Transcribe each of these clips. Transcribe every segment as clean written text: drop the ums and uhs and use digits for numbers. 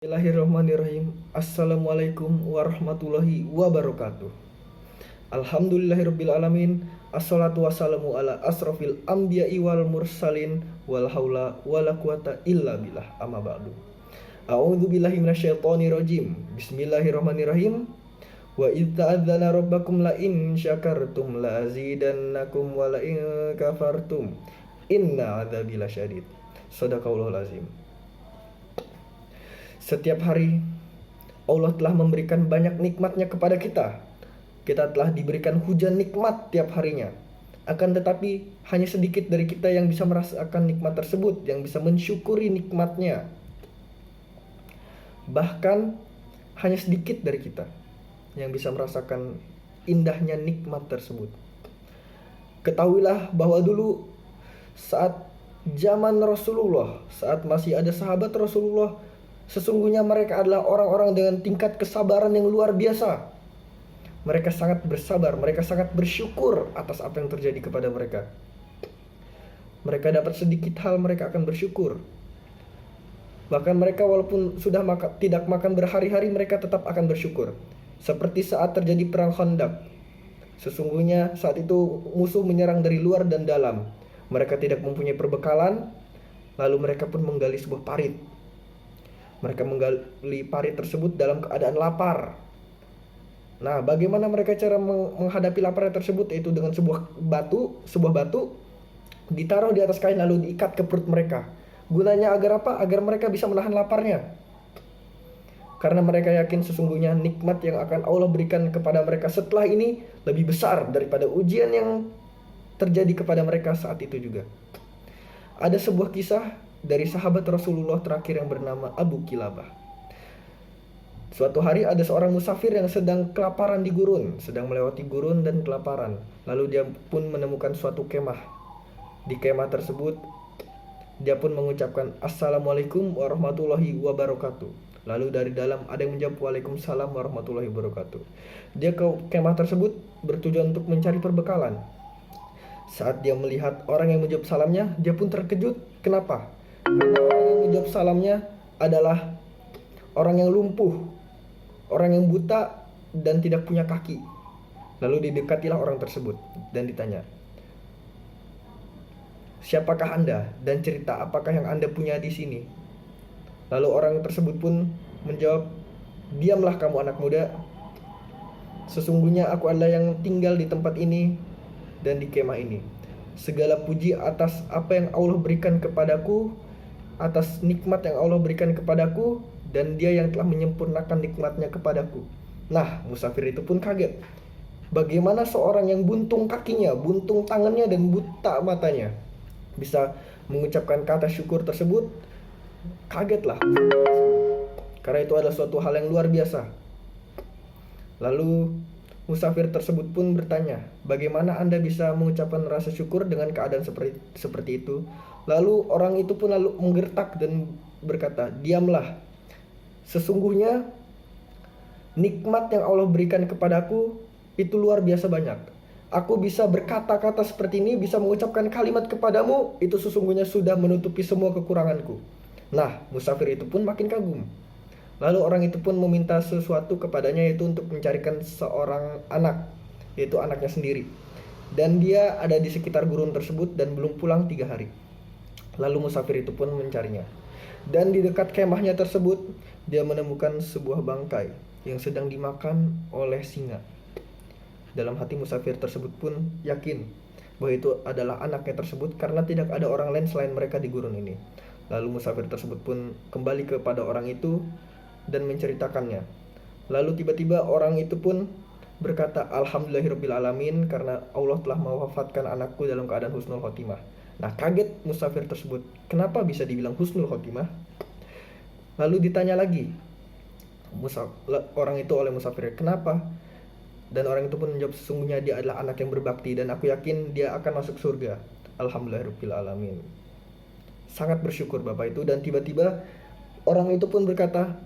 Bismillahirrahmanirrahim. Assalamualaikum warahmatullahi wabarakatuh. Alhamdulillahirabbil alamin. Assalatu wassalamu ala asrofil anbiya'i wal mursalin wal haula wala quwata illa billah. Amma ba'du. A'udzu billahi minasyaitonir rajim. Bismillahirrahmanirrahim. Wa idz ta'adzana rabbakum la in syakartum la azidannakum wa la in kafartum inna adzabi lasyadid. Shadaqallahul azim. Setiap hari Allah telah memberikan banyak nikmatnya kepada kita. Kita telah diberikan hujan nikmat tiap harinya. Akan tetapi hanya sedikit dari kita yang bisa merasakan nikmat tersebut, yang bisa mensyukuri nikmatnya. Bahkan hanya sedikit dari kita yang bisa merasakan indahnya nikmat tersebut. Ketahuilah bahwa dulu saat zaman Rasulullah, saat masih ada sahabat Rasulullah, sesungguhnya mereka adalah orang-orang dengan tingkat kesabaran yang luar biasa. Mereka sangat bersabar, mereka sangat bersyukur atas apa yang terjadi kepada mereka. Mereka dapat sedikit hal, mereka akan bersyukur. Bahkan mereka walaupun sudah tidak makan berhari-hari, mereka tetap akan bersyukur. Seperti saat terjadi perang Khandaq. Sesungguhnya saat itu musuh menyerang dari luar dan dalam. Mereka tidak mempunyai perbekalan, lalu mereka pun menggali sebuah parit. Mereka menggali parit tersebut dalam keadaan lapar. Nah, bagaimana mereka cara menghadapi lapar tersebut? Yaitu dengan sebuah batu ditaruh di atas kain lalu diikat ke perut mereka. Gunanya agar apa? Agar mereka bisa menahan laparnya. Karena mereka yakin sesungguhnya nikmat yang akan Allah berikan kepada mereka setelah ini lebih besar daripada ujian yang terjadi kepada mereka saat itu juga. Ada sebuah kisah dari sahabat Rasulullah terakhir yang bernama Abu Kilabah. Suatu hari ada seorang musafir yang sedang kelaparan di gurun, sedang melewati gurun dan kelaparan. Lalu dia pun menemukan suatu kemah. Di kemah tersebut dia pun mengucapkan Assalamualaikum warahmatullahi wabarakatuh. Lalu dari dalam ada yang menjawab Waalaikumsalam warahmatullahi wabarakatuh. Dia ke kemah tersebut bertujuan untuk mencari perbekalan. Saat dia melihat orang yang menjawab salamnya, dia pun terkejut. Kenapa? Karena orang yang menjawab salamnya adalah orang yang lumpuh, orang yang buta dan tidak punya kaki. Lalu didekatilah orang tersebut dan ditanya, "Siapakah Anda dan cerita apakah yang Anda punya di sini?" Lalu orang tersebut pun menjawab, "Diamlah kamu anak muda. Sesungguhnya aku adalah yang tinggal di tempat ini dan di kemah ini. Segala puji atas apa yang Allah berikan kepadaku, atas nikmat yang Allah berikan kepadaku, dan dia yang telah menyempurnakan nikmatnya kepadaku." Nah, musafir itu pun kaget. Bagaimana seorang yang buntung kakinya, buntung tangannya, dan buta matanya bisa mengucapkan kata syukur tersebut? Kagetlah. Karena itu adalah suatu hal yang luar biasa. Lalu musafir tersebut pun bertanya, "Bagaimana Anda bisa mengucapkan rasa syukur dengan keadaan seperti itu?" Lalu orang itu pun lalu menggertak dan berkata, "Diamlah. Sesungguhnya nikmat yang Allah berikan kepadaku itu luar biasa banyak. Aku bisa berkata-kata seperti ini, bisa mengucapkan kalimat kepadamu, itu sesungguhnya sudah menutupi semua kekuranganku." Nah, musafir itu pun makin kagum. Lalu orang itu pun meminta sesuatu kepadanya, yaitu untuk mencarikan seorang anak, yaitu anaknya sendiri. Dan dia ada di sekitar gurun tersebut dan belum pulang 3 hari. Lalu musafir itu pun mencarinya. Dan di dekat kemahnya tersebut, dia menemukan sebuah bangkai yang sedang dimakan oleh singa. Dalam hati musafir tersebut pun yakin bahwa itu adalah anaknya tersebut karena tidak ada orang lain selain mereka di gurun ini. Lalu musafir tersebut pun kembali kepada orang itu dan menceritakannya. Lalu tiba-tiba orang itu pun berkata, "Alhamdulillahirabbil alamin, karena Allah telah mewafatkan anakku dalam keadaan husnul khotimah." Nah, kaget musafir tersebut. Kenapa bisa dibilang husnul khotimah? Lalu ditanya lagi orang itu oleh musafir, "Kenapa?" Dan orang itu pun menjawab, "Sesungguhnya dia adalah anak yang berbakti dan aku yakin dia akan masuk surga." Alhamdulillahirabbil alamin. Sangat bersyukur Bapak itu. Dan tiba-tiba orang itu pun berkata,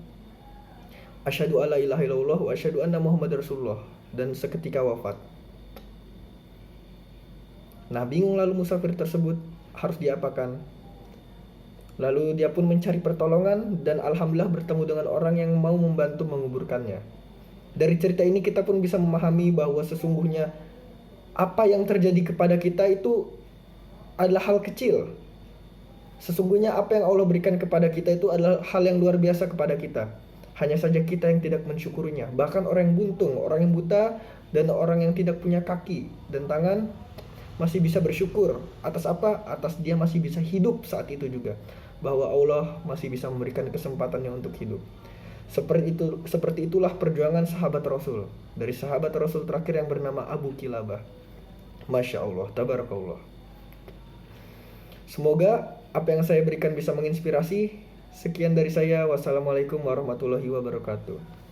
"Asyhadu alla ilaha illallah wa asyhadu anna Muhammadar Rasulullah." Dan seketika wafat. Nah, bingung lalu musafir tersebut harus diapakan. Lalu dia pun mencari pertolongan dan alhamdulillah bertemu dengan orang yang mau membantu menguburkannya. Dari cerita ini kita pun bisa memahami bahwa sesungguhnya apa yang terjadi kepada kita itu adalah hal kecil. Sesungguhnya apa yang Allah berikan kepada kita itu adalah hal yang luar biasa kepada kita. Hanya saja kita yang tidak mensyukurinya. Bahkan orang yang buntung, orang yang buta, dan orang yang tidak punya kaki dan tangan masih bisa bersyukur. Atas apa? Atas dia masih bisa hidup saat itu juga. Bahwa Allah masih bisa memberikan kesempatannya untuk hidup. Seperti itulah perjuangan sahabat Rasul. Dari sahabat Rasul terakhir yang bernama Abu Kilabah. Masya Allah, tabarakallah. Semoga apa yang saya berikan bisa menginspirasi. Sekian dari saya. Wassalamualaikum warahmatullahi wabarakatuh.